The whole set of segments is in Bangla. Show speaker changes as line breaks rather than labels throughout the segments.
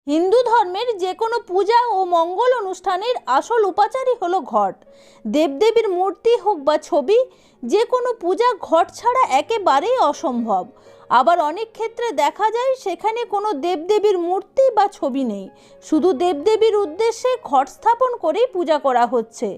হিন্দু ধর্মের যে কোনো পূজা ও মঙ্গল অনুষ্ঠানের আসল উপাচারই হলো ঘট। দেবদেবীর মূর্তি হোক বা ছবি, যে কোনো পূজা ঘট ছাড়া একেবারেই অসম্ভব। আবার অনেক ক্ষেত্রে দেখা যায় সেখানে কোনো দেবদেবীর মূর্তি বা ছবি নেই, শুধু দেবদেবীর উদ্দেশ্যে ঘট স্থাপন করেই পূজা করা হচ্ছে।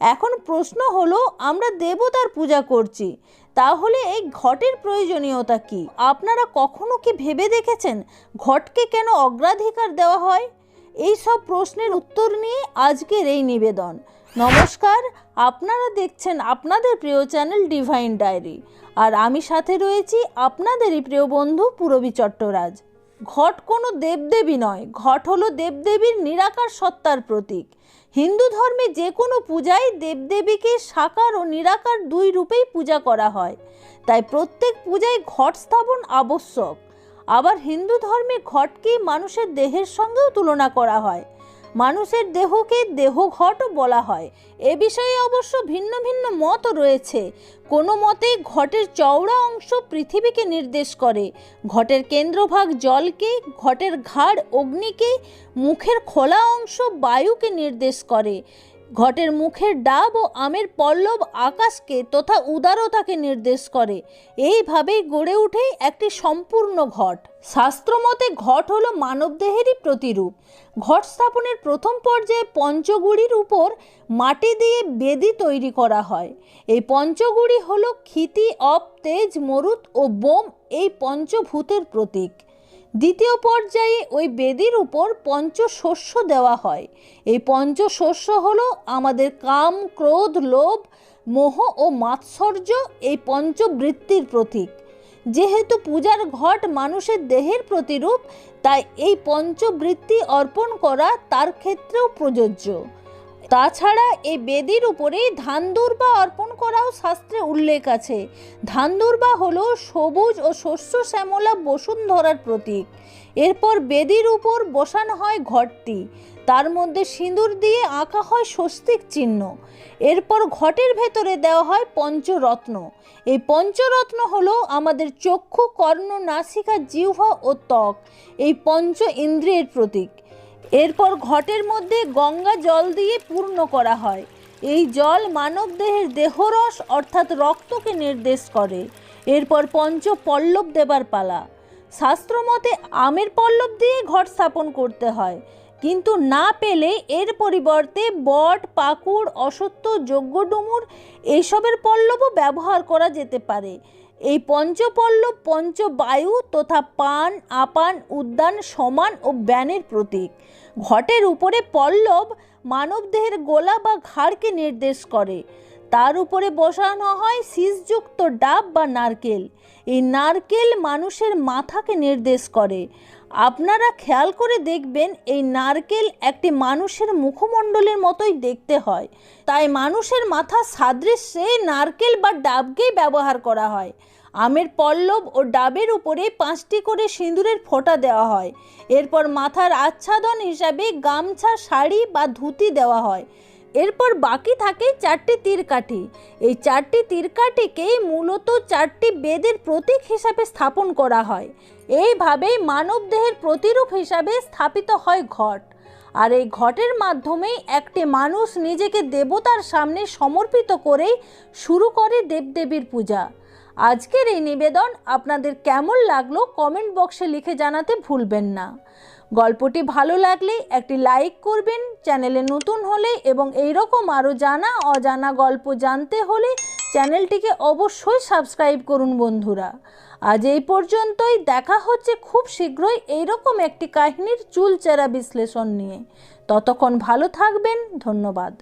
এখন প্রশ্ন হলো, আমরা দেবতার পূজা করছি, তাহলে এই ঘটের প্রয়োজনীয়তা কি? আপনারা কখনো কি ভেবে দেখেছেন ঘটকে কেন অগ্রাধিকার দেওয়া হয়? এই সব প্রশ্নের উত্তর নিয়ে আজকের এই নিবেদন। নমস্কার, আপনারা দেখছেন আপনাদের প্রিয় চ্যানেল ডিভাইন ডায়েরি, আর আমি সাথে রয়েছি আপনাদেরই প্রিয় বন্ধু পূরবী চট্টরাজ। ঘট কোনো দেবদেবী নয়, ঘট হলো দেবদেবীর নিরাকার সত্তার প্রতীক। হিন্দু ধর্মে যে কোনো পূজায় দেবদেবীকে সাকার ও নিরাকার দুই রূপেই পূজা করা হয়, তাই প্রত্যেক পূজায় ঘট স্থাপন আবশ্যক। আবার হিন্দু ধর্মে ঘটকে মানুষের দেহের সঙ্গেও তুলনা করা হয়, মানুষের দেহকে দেহঘটও বলা হয়। এ বিষয়ে অবশ্য ভিন্ন ভিন্ন মত রয়েছে। কোনো মতে ঘটের চওড়া অংশ পৃথিবীকে নির্দেশ করে, ঘটের কেন্দ্রভাগ জলকে, ঘটের ঘাড় অগ্নিকে, মুখের খোলা অংশ বায়ুকে নির্দেশ করে, ঘটের মুখের ডাব ও আমের পল্লব আকাশকে তথা উদারতাকে নির্দেশ করে। এইভাবেই গড়ে ওঠে একটি সম্পূর্ণ ঘট। শাস্ত্রমতে ঘট হলো মানবদেহেরই প্রতিরূপ। ঘট স্থাপনের প্রথম পর্যায়ে পঞ্চগুড়ির উপর মাটি দিয়ে বেদি তৈরি করা হয়। এই পঞ্চগুড়ি হলো ক্ষিতি, অপ, তেজ, মরুত ও বোম, এই পঞ্চভূতের প্রতীক। দ্বিতীয় পর্যায়ে ওই বেদির উপর পঞ্চশস্য দেওয়া হয়। এই পঞ্চশস্য হলো আমাদের কাম, ক্রোধ, লোভ, মোহ ও মাৎসর্য, এই পঞ্চবৃত্তির প্রতীক। যেহেতু পূজার ঘট মানুষের দেহের প্রতিরূপ, তাই এই পঞ্চবৃত্তি অর্পণ করা তার ক্ষেত্রেও প্রযোজ্য। তাছাড়া এই বেদির উপরে ধানদুর্বা অর্পণ করাও শাস্ত্রে উল্লেখ আছে। ধানদুর্বা হলো সবুজ ও শস্য শ্যামলা বসুন্ধরার প্রতীক। এরপর বেদির উপর বসানো হয় ঘটটি, তার মধ্যে সিঁদুর দিয়ে আঁকা হয় স্বস্তিক চিহ্ন। এরপর ঘটের ভেতরে দেওয়া হয় পঞ্চরত্ন। এই পঞ্চরত্ন হলো আমাদের চক্ষু, কর্ণ, নাসিকা, জিহ্বা ও ত্বক, এই পঞ্চ ইন্দ্রিয়ের প্রতীক। এরপর ঘটের মধ্যে গঙ্গা জল দিয়ে পূর্ণ করা হয়। এই জল মানব দেহের দেহরস অর্থাৎ রক্তকে নির্দেশ করে। এরপর পঞ্চ পল্লব দেবার পালা। শাস্ত্রমতে আমের পল্লব দিয়ে ঘট স্থাপন করতে হয়, কিন্তু না পেলে এর পরিবর্তে বট, পাকুড়, অশ্বত্থ, যজ্ঞডুমুর এইসবের পল্লবও ব্যবহার করা যেতে পারে। এই পঞ্চপল্লব পঞ্চবায়ু তথা পান, আপান, উদ্যান, সমান ও ব্যানের প্রতীক। ঘটের উপরে পল্লব মানবদেহের গোলা বা ঘাড়কে নির্দেশ করে। তার উপরে বসানো হয় শীষযুক্ত ডাব বা নারকেল। এই নারকেল মানুষের মাথাকে নির্দেশ করে। আপনারা খেয়াল করে দেখবেন, এই নারকেল একটি মানুষের মুখমণ্ডলের মতোই দেখতে হয়, তাই মানুষের মাথা সাদৃশ্যে নারকেল বা ডাবকেই ব্যবহার করা হয়। আমের পল্লব ও ডাবের উপরে 5টি করে সিঁদুরের ফোঁটা দেওয়া হয়। এরপর মাথার আচ্ছাদন হিসাবে গামছা, শাড়ি বা ধুতি দেওয়া হয়। এরপর বাকি থাকে 4টি তীরকাঠি। এই 4টি তীরকাঠিকেই মূলত 4টি বেদের প্রতীক হিসাবে স্থাপন করা হয়। এইভাবেই মানব দেহের প্রতিরূপ হিসাবে স্থাপিত হয় ঘট। আর এই ঘটের মাধ্যমেই একটি মানুষ নিজেকে দেবতার সামনে সমর্পিত করেই শুরু করে দেবদেবীর পূজা। আজকের এই নিবেদন আপনাদের কেমন লাগলো কমেন্ট বক্সে লিখে জানাতে ভুলবেন না। গল্পটি ভালো লাগলে একটি লাইক করবেন, চ্যানেলে নতুন হলে এবং এইরকম আরও জানা অজানা গল্প জানতে হলে চ্যানেলটিকে অবশ্যই সাবস্ক্রাইব করুন বন্ধুরা। আজ এই পর্যন্তই, দেখা হচ্ছে খুব শীঘ্রই এইরকম একটি কাহিনীর চুলচেরা বিশ্লেষণ নিয়ে। ততক্ষণ ভালো থাকবেন, ধন্যবাদ।